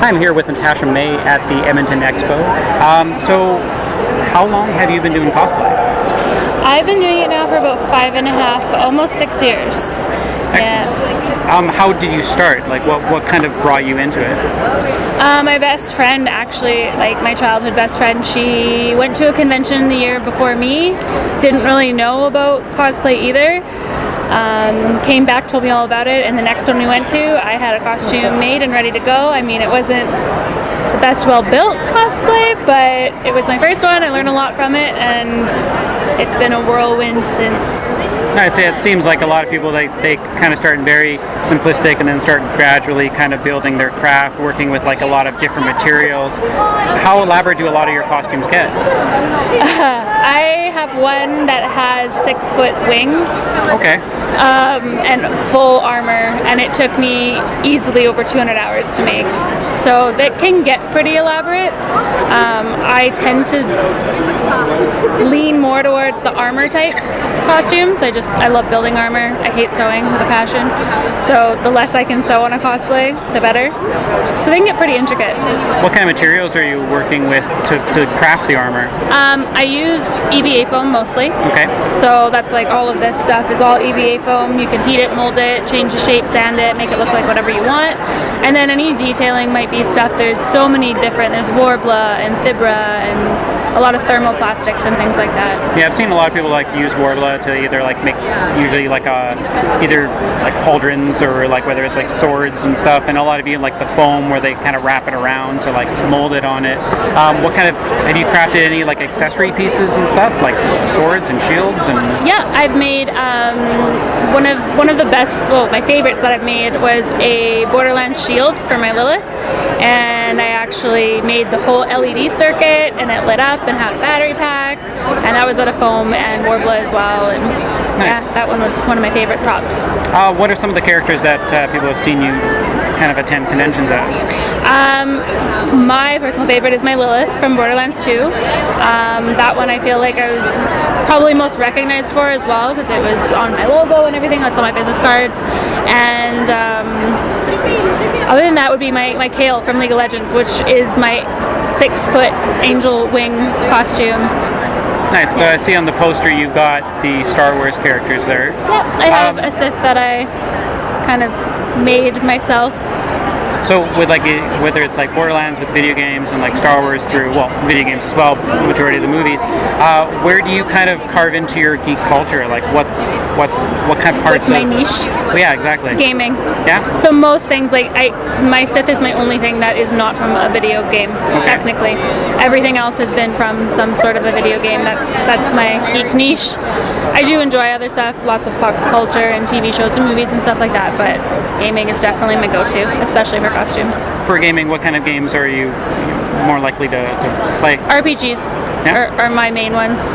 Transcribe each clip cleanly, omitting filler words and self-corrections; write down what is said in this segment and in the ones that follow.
I'm here with Natasha May at the Edmonton Expo. So, how long have you been doing cosplay? I've been doing it now for about 5.5, almost 6 years. Excellent. Yeah. How did you start? Like, what kind of brought you into it? My best friend, actually, like my childhood best friend, she went to a convention the year before me, didn't really know about cosplay either. Came back, told me all about it, and the next one we went to, I had a costume made and ready to go. I mean, it wasn't the best well-built cosplay, but it was my first one. I learned a lot from it, and it's been a whirlwind since. Nice. It seems like a lot of people, they kind of start very simplistic and then start gradually kind of building their craft, working with like a lot of different materials. How elaborate do a lot of your costumes get? I have one that has 6-foot wings. Okay. And full armor, and it took me easily over 200 hours to make. So that can get pretty elaborate. I tend to lean more towards the armor type costumes. I love building armor. I hate sewing with a passion. So the less I can sew on a cosplay, the better. So they can get pretty intricate. What kind of materials are you working with to craft the armor? I use EVA foam mostly. Okay. So that's like all of this stuff is all EVA foam. You can heat it, mold it, change the shape, sand it, make it look like whatever you want. And then any detailing might be stuff. There's so many different. There's Warbla and Fibra and a lot of thermoplastics and things like that. Yeah, I've seen a lot of people like use Warbla to either like make usually like either like pauldrons or like whether it's like swords and stuff, and a lot of you like the foam where they kind of wrap it around to like mold it on it. What kind of have you crafted any like accessory pieces and stuff like swords and shields and? Yeah, I've made one of the best, well, my favorites that I've made was a Borderlands shield for my Lilith, and I actually made the whole LED circuit, and it lit up and had a battery pack, and that was out of foam and Warbla as well, and nice. Yeah, that one was one of my favorite props. What are some of the characters that people have seen you kind of attend conventions as? My personal favorite is my Lilith from Borderlands 2. That one I feel like I was probably most recognized for as well, because it was on my logo and everything. That's on my business cards. And other than that would be my Kale from League of Legends, which is my 6-foot angel wing costume. Nice. So I see on the poster you've got the Star Wars characters there. Yep, I have a Sith that I kind of made myself. So with like whether it's like Borderlands with video games and like Star Wars through, well, video games as well, the majority of the movies, where do you kind of carve into your geek culture? Like what kind of parts What's my of niche? Oh, yeah, exactly. Gaming. Yeah. So most things, like my Sith is my only thing that is not from a video game. Okay. Technically, everything else has been from some sort of a video game. That's my geek niche. I do enjoy other stuff, lots of pop culture and TV shows and movies and stuff like that, but gaming is definitely my go-to, especially for costumes. For gaming, what kind of games are you more likely to play? RPGs are my main ones.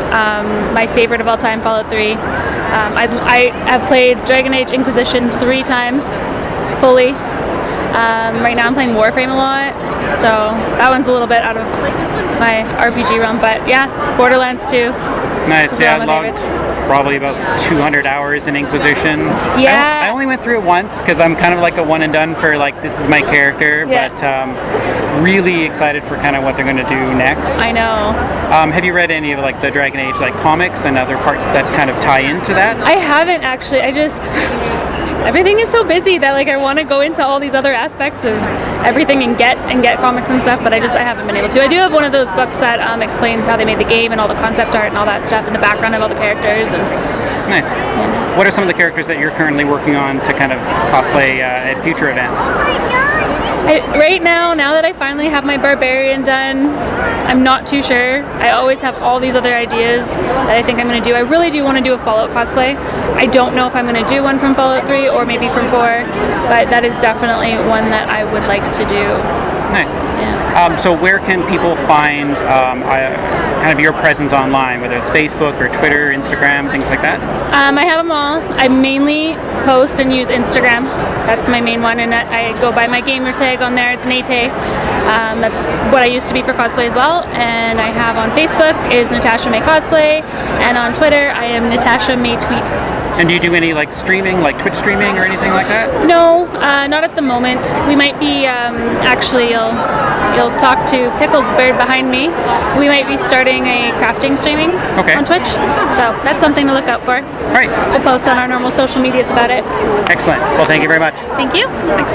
My favorite of all time, Fallout 3. I have played Dragon Age Inquisition 3 times, fully. Right now I'm playing Warframe a lot, so that one's a little bit out of my RPG realm, but yeah, Borderlands 2. Nice, yeah, I logged probably about 200 hours in Inquisition. Yeah. I only went through it once because I'm kind of like a one and done for like this is my character, yeah. But really excited for kind of what they're going to do next. I know. Have you read any of like the Dragon Age like comics and other parts that kind of tie into that? I haven't actually. Everything is so busy that like I want to go into all these other aspects of everything and get comics and stuff, but I haven't been able to. I do have one of those books that explains how they made the game and all the concept art and all that stuff and the background of all the characters. And nice. Yeah. What are some of the characters that you're currently working on to kind of cosplay at future events? Right now that I finally have my Barbarian done, I'm not too sure. I always have all these other ideas that I think I'm going to do. I really do want to do a Fallout cosplay. I don't know if I'm going to do one from Fallout 3 or maybe from 4, but that is definitely one that I would like to do. Nice. Yeah. So where can people find kind of your presence online, whether it's Facebook or Twitter, Instagram, things like that? I have them all. I mainly post and use Instagram. That's my main one, and I go by my gamer tag on there. It's Nate. That's what I used to be for cosplay as well. And I have on Facebook is Natasha May Cosplay, and on Twitter I am Natasha May Tweet. And do you do any like streaming, like Twitch streaming or anything like that? No, not at the moment. We might be actually. You'll talk to Pickles Bird behind me. We might be starting a crafting streaming on Twitch. So that's something to look out for. All right. We'll post on our normal social medias about it. Excellent. Well, thank you very much. Thank you. Thanks.